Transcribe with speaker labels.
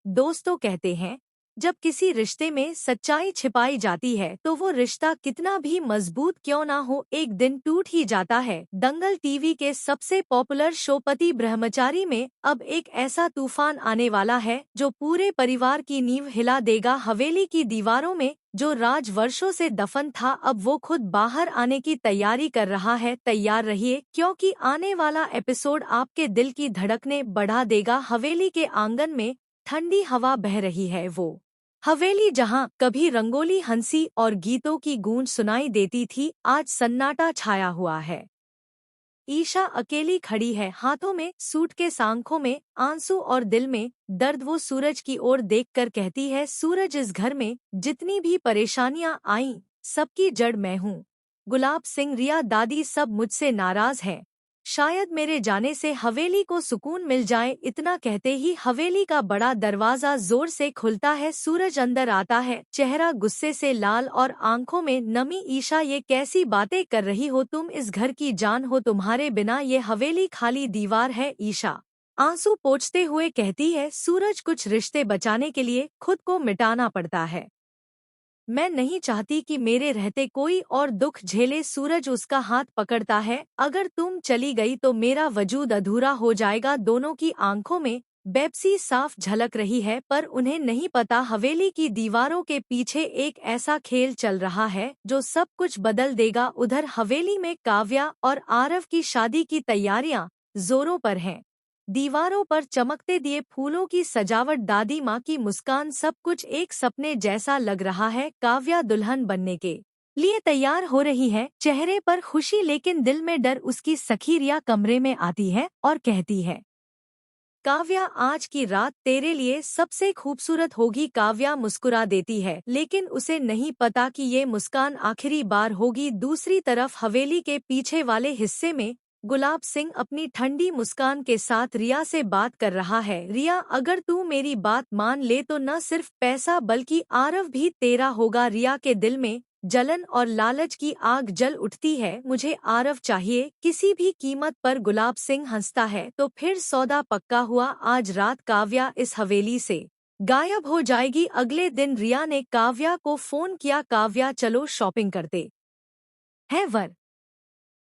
Speaker 1: दोस्तों कहते हैं, जब किसी रिश्ते में सच्चाई छिपाई जाती है तो वो रिश्ता कितना भी मजबूत क्यों ना हो एक दिन टूट ही जाता है। दंगल टीवी के सबसे पॉपुलर शो पति ब्रह्मचारी में अब एक ऐसा तूफान आने वाला है जो पूरे परिवार की नींव हिला देगा। हवेली की दीवारों में जो राज वर्षों से दफन था, अब वो खुद बाहर आने की तैयारी कर रहा है। तैयार रहिए, क्योंकि आने वाला एपिसोड आपके दिल की धड़कनें बढ़ा देगा। हवेली के आंगन में ठंडी हवा बह रही है, वो हवेली जहां कभी रंगोली हंसी और गीतों की गूंज सुनाई देती थी, आज सन्नाटा छाया हुआ है। ईशा अकेली खड़ी है, हाथों में सूटकेस, आंखों में आंसू और दिल में दर्द। वो सूरज की ओर देखकर कहती है, सूरज, इस घर में जितनी भी परेशानियां आईं, सबकी जड़ मैं हूँ। गुलाब सिंह, रिया, दादी सब मुझसे नाराज हैं। शायद मेरे जाने से हवेली को सुकून मिल जाए। इतना कहते ही हवेली का बड़ा दरवाजा जोर से खुलता है। सूरज अंदर आता है, चेहरा गुस्से से लाल और आंखों में नमी। ईशा, ये कैसी बातें कर रही हो तुम? इस घर की जान हो, तुम्हारे बिना ये हवेली खाली दीवार है। ईशा आंसू पोंछते हुए कहती है, सूरज, कुछ रिश्ते बचाने के लिए खुद को मिटाना पड़ता है। मैं नहीं चाहती कि मेरे रहते कोई और दुख झेले। सूरज उसका हाथ पकड़ता है, अगर तुम चली गई तो मेरा वजूद अधूरा हो जाएगा। दोनों की आंखों में बेपसी साफ झलक रही है, पर उन्हें नहीं पता हवेली की दीवारों के पीछे एक ऐसा खेल चल रहा है जो सब कुछ बदल देगा। उधर हवेली में काव्या और आरव की शादी की तैयारियां जोरों पर हैं। दीवारों पर चमकते दिए, फूलों की सजावट, दादी माँ की मुस्कान, सब कुछ एक सपने जैसा लग रहा है। काव्या दुल्हन बनने के लिए तैयार हो रही है, चेहरे पर खुशी लेकिन दिल में डर। उसकी सखी रिया कमरे में आती है और कहती है, काव्या, आज की रात तेरे लिए सबसे खूबसूरत होगी। काव्या मुस्कुरा देती है, लेकिन उसे नहीं पता कि ये मुस्कान आखिरी बार होगी। दूसरी तरफ हवेली के पीछे वाले हिस्से में गुलाब सिंह अपनी ठंडी मुस्कान के साथ रिया से बात कर रहा है। रिया, अगर तू मेरी बात मान ले तो न सिर्फ पैसा बल्कि आरव भी तेरा होगा। रिया के दिल में जलन और लालच की आग जल उठती है। मुझे आरव चाहिए, किसी भी कीमत पर। गुलाब सिंह हंसता है, तो फिर सौदा पक्का हुआ। आज रात काव्या इस हवेली से गायब हो जाएगी। अगले दिन रिया ने काव्या को फोन किया, काव्या, चलो शॉपिंग करते हैं।